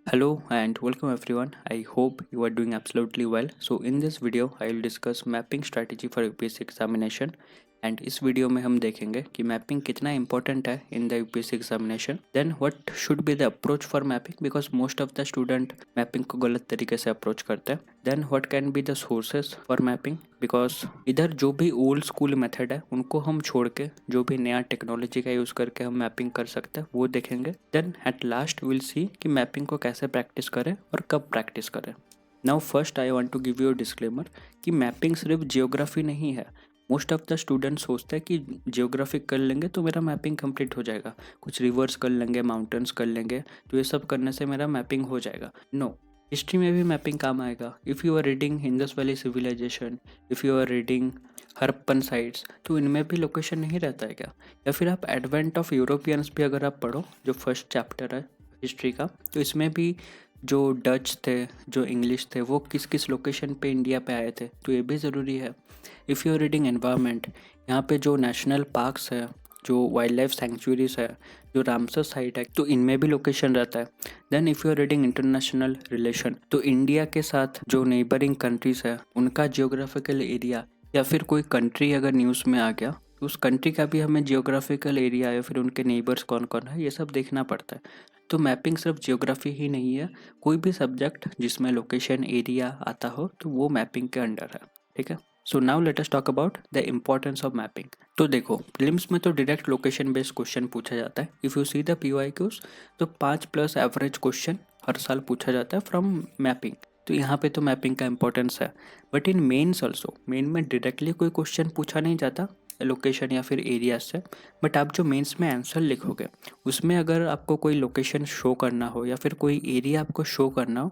Hello and welcome everyone. I hope you are doing absolutely well. So in this video I will discuss mapping strategy for UPSC examination and इस video में हम देखेंगे कि mapping कितना important है in the UPSC examination. Then what should be the approach for mapping because most of the student mapping को गलत तरीके से अप्रोच करते हैं. Then what can be the sources for mapping because इधर जो भी ओल्ड स्कूल मेथड है उनको हम छोड़ के जो भी नया टेक्नोलॉजी का यूज़ करके हम मैपिंग कर सकते हैं वो देखेंगे. Then at last will see कि मैपिंग को कैसे प्रैक्टिस करें और कब प्रैक्टिस करें. Now first I want to give you a disclaimer कि मैपिंग सिर्फ जियोग्राफी नहीं है. मोस्ट ऑफ द स्टूडेंट सोचते हैं कि जियोग्राफी कर लेंगे तो मेरा मैपिंग कंप्लीट हो जाएगा, कुछ रिवर्स कर लेंगे, माउंटेन्स कर लेंगे तो ये सब करने से मेरा मैपिंग हो जाएगा. नो, हिस्ट्री में भी मैपिंग काम आएगा. If you are reading Indus valley civilisation, if you are reading Harappan sites, तो इनमें भी लोकेशन नहीं रहता है क्या? या फिर आप एडवेंट ऑफ यूरोपियंस भी अगर आप पढ़ो, जो फर्स्ट चैप्टर है हिस्ट्री का, तो इसमें भी जो डच थे, जो इंग्लिश थे, वो किस किस लोकेशन पे इंडिया पे आए थे, तो ये भी ज़रूरी है. If you are reading environment, यहाँ पे जो नेशनल पार्क्स है, जो वाइल्ड लाइफ सेंचुरीज है, जो रामसर साइट है, तो इनमें भी लोकेशन रहता है. Then if you are reading international relation, तो इंडिया के साथ जो नेबरिंग कंट्रीज है उनका जियोग्राफिकल एरिया, या फिर कोई कंट्री अगर न्यूज़ में आ गया तो उस कंट्री का भी हमें जियोग्राफिकल एरिया या फिर उनके नेबर्स कौन कौन है ये सब देखना पड़ता है. तो मैपिंग सिर्फ जियोग्राफी ही नहीं है, कोई भी सब्जेक्ट जिसमें लोकेशन एरिया आता हो तो वो मैपिंग के अंडर है. ठीक है. So now let us talk about the importance of mapping. तो देखो, प्रीलिम्स में तो डायरेक्ट लोकेशन बेस्ड क्वेश्चन पूछा जाता है. If you see the PYQs, तो 5+ एवरेज क्वेश्चन हर साल पूछा जाता है फ्रॉम मैपिंग. तो यहाँ पे तो मैपिंग का इंपॉर्टेंस है. But in mains also, main में डायरेक्टली कोई क्वेश्चन पूछा नहीं जाता लोकेशन या फिर एरिया से. बट आप जो मेंस में आंसर लिखोगे उसमें अगर आपको कोई लोकेशन शो करना हो या फिर कोई एरिया आपको शो करना हो,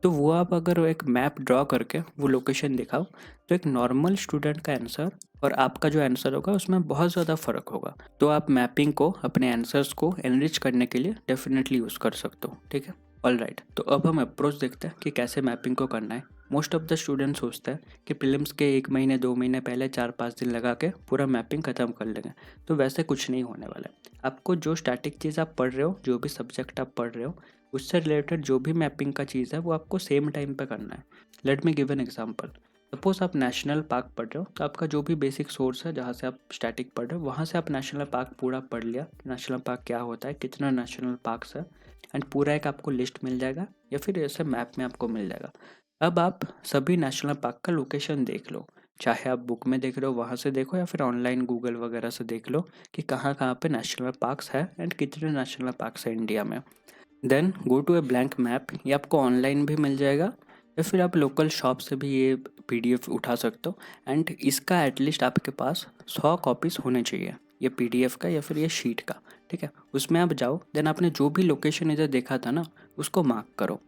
तो वो आप अगर एक मैप ड्रॉ करके वो लोकेशन दिखाओ, तो एक नॉर्मल स्टूडेंट का आंसर और आपका जो आंसर होगा उसमें बहुत ज़्यादा फ़र्क होगा. तो आप मैपिंग को अपने आंसर्स को एनरिच करने के लिए डेफिनेटली यूज़ कर सकते हो. ठीक है. ऑल राइट, तो अब हम अप्रोच देखते हैं कि कैसे मैपिंग को करना है. मोस्ट ऑफ द स्टूडेंट सोचते हैं कि प्रीलिम्स के 1 महीने 2 महीने पहले 4-5 दिन लगा के पूरा मैपिंग ख़त्म कर लेंगे. तो वैसे कुछ नहीं होने वाला है. आपको जो स्टैटिक चीज़ आप पढ़ रहे हो, जो भी सब्जेक्ट आप पढ़ रहे हो, उससे रिलेटेड जो भी मैपिंग का चीज़ है वो आपको सेम टाइम पे करना है. Let me give an example. Suppose आप नेशनल पार्क पढ़ रहे हो, तो आपका जो भी बेसिक सोर्स है जहाँ से आप स्टैटिक पढ़ रहे हो वहाँ से आप नेशनल पार्क पूरा पढ़ लिया. नेशनल पार्क क्या होता है, कितना नेशनल पार्क्स है, एंड पूरा एक आपको लिस्ट मिल जाएगा या फिर ऐसे मैप में आपको मिल जाएगा. अब आप सभी नेशनल पार्क का लोकेशन देख लो, चाहे आप बुक में देख रहे हो वहाँ से देखो या फिर ऑनलाइन गूगल वगैरह से देख लो कि कहाँ कहाँ पे नेशनल पार्क्स है एंड कितने नेशनल पार्क्स है इंडिया में. Then go to a blank map. ये आपको ऑनलाइन भी मिल जाएगा या फिर आप लोकल शॉप से भी ये पीडीएफ उठा सकते हो. एंड इसका एटलीस्ट आपके पास 100 कॉपीज़ होने चाहिए, ये पीडीएफ का या फिर ये शीट का. ठीक है. उसमें आप जाओ, देन आपने जो भी लोकेशन इधर देखा था ना उसको मार्क करो.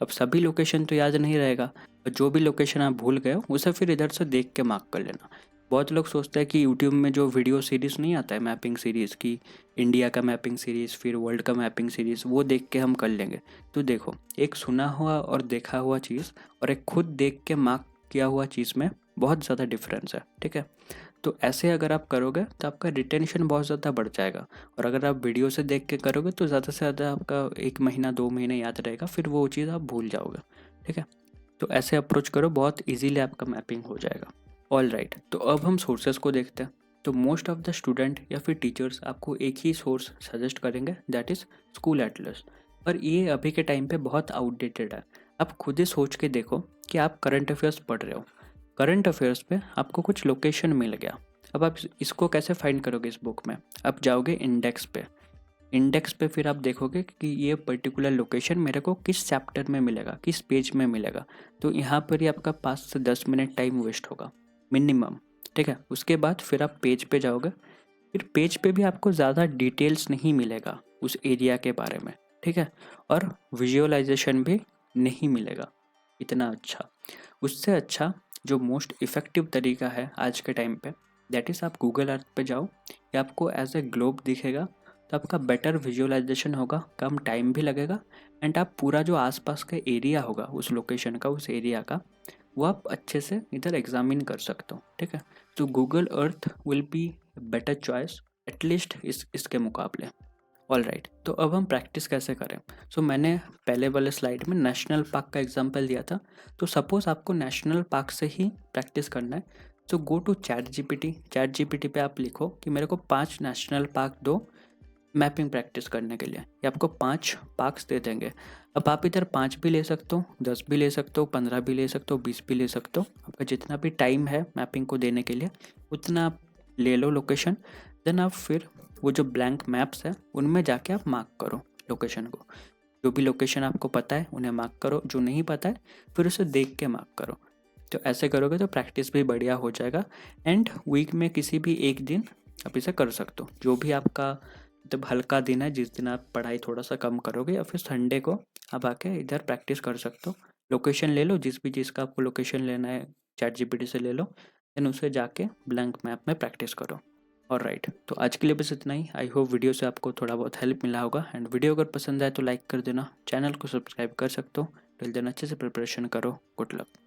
अब सभी लोकेशन तो याद नहीं रहेगा, और जो भी लोकेशन आप भूल गए हो उसे फिर इधर से देख के मार्क कर लेना. बहुत लोग सोचते हैं कि यूट्यूब में जो वीडियो सीरीज़ नहीं आता है मैपिंग सीरीज़ की, इंडिया का मैपिंग सीरीज़ फिर वर्ल्ड का मैपिंग सीरीज़, वो देख के हम कर लेंगे. तो देखो, एक सुना हुआ और देखा हुआ चीज़ और एक खुद देख के मार्क किया हुआ चीज़ में बहुत ज़्यादा डिफरेंस है. ठीक है. तो ऐसे अगर आप करोगे तो आपका रिटेंशन बहुत ज़्यादा बढ़ जाएगा, और अगर आप वीडियो से देख के करोगे तो ज़्यादा से ज़्यादा आपका 1 महीना 2 महीने याद रहेगा, फिर वो चीज़ आप भूल जाओगे. ठीक है. तो ऐसे अप्रोच करो, बहुत इजीली आपका मैपिंग हो जाएगा. ऑल राइट, तो अब हम सोर्सेज को देखते हैं. तो मोस्ट ऑफ द स्टूडेंट या फिर टीचर्स आपको एक ही सोर्स सजेस्ट करेंगे, दैट इज़ स्कूल एटलस. पर ये अभी के टाइम पे बहुत आउटडेटेड है. आप खुद ही सोच के देखो कि आप करंट अफेयर्स पढ़ रहे हो, करंट अफेयर्स पे आपको कुछ लोकेशन मिल गया. अब आप इसको कैसे फाइंड करोगे इस बुक में? आप जाओगे इंडेक्स पे. इंडेक्स पे फिर आप देखोगे कि ये पर्टिकुलर लोकेशन मेरे को किस चैप्टर में मिलेगा, किस पेज में मिलेगा. तो यहाँ पर ही आपका 5 से 10 मिनट टाइम वेस्ट होगा मिनिमम. ठीक है. उसके बाद फिर आप पेज पे जाओगे, फिर पेज पे भी आपको ज़्यादा डिटेल्स नहीं मिलेगा उस एरिया के बारे में. ठीक है. और विजुअलाइजेशन भी नहीं मिलेगा इतना अच्छा. उससे अच्छा जो मोस्ट इफ़ेक्टिव तरीका है आज के टाइम पे, दैट इज़ आप गूगल अर्थ पे जाओ, या आपको एज ए ग्लोब दिखेगा, तो आपका बेटर विजुअलाइजेशन होगा, कम टाइम भी लगेगा, एंड आप पूरा जो आसपास का एरिया होगा उस लोकेशन का, उस एरिया का, वो आप अच्छे से इधर एग्जामिन कर सकते हो. ठीक है. तो Google earth will be better choice at least इसके मुकाबले. ऑल राइट, तो अब हम प्रैक्टिस कैसे करें। मैंने पहले वाले स्लाइड में नेशनल पार्क का एग्जांपल दिया था। तो सपोज़ आपको नेशनल पार्क से ही प्रैक्टिस करना है। गो टू चैट जीपीटी पे आप लिखो कि मेरे को 5 नेशनल पार्क दो मैपिंग प्रैक्टिस करने के लिए। ये आपको 5 पार्क्स दे देंगे। अब आप इधर 5 भी ले सकते हो, 10 भी ले सकते हो, 15 भी ले सकते हो, 20 भी ले सकते हो। आपका जितना भी टाइम है मैपिंग को देने के लिए उतना आप ले लो लोकेशन। देन आप फिर वो जो ब्लैंक मैप्स है उनमें जाके आप मार्क करो लोकेशन को। जो भी लोकेशन आपको पता है उन्हें मार्क करो, जो नहीं पता है फिर उसे देख के मार्क करो। तो ऐसे करोगे तो प्रैक्टिस भी बढ़िया हो जाएगा। एंड वीक में किसी भी एक दिन आप इसे कर सकते हो। जो भी आपका मतलब हल्का दिन है, जिस दिन आप पढ़ाई थोड़ा सा कम करोगे, या फिर संडे को आप आके इधर प्रैक्टिस कर सकते हो। लोकेशन ले लो, जिस भी चीज़ का आपको लोकेशन लेना है चैट जीपीटी से ले लो। देन उसे जाके ब्लैंक मैप में प्रैक्टिस करो। और राइट, तो आज के लिए बस इतना ही। आई होप वीडियो से आपको थोड़ा बहुत हेल्प मिला होगा। एंड वीडियो अगर पसंद आए तो लाइक कर देना, चैनल को सब्सक्राइब कर सकते हो। टिल देन अच्छे से प्रिपरेशन करो। Good luck.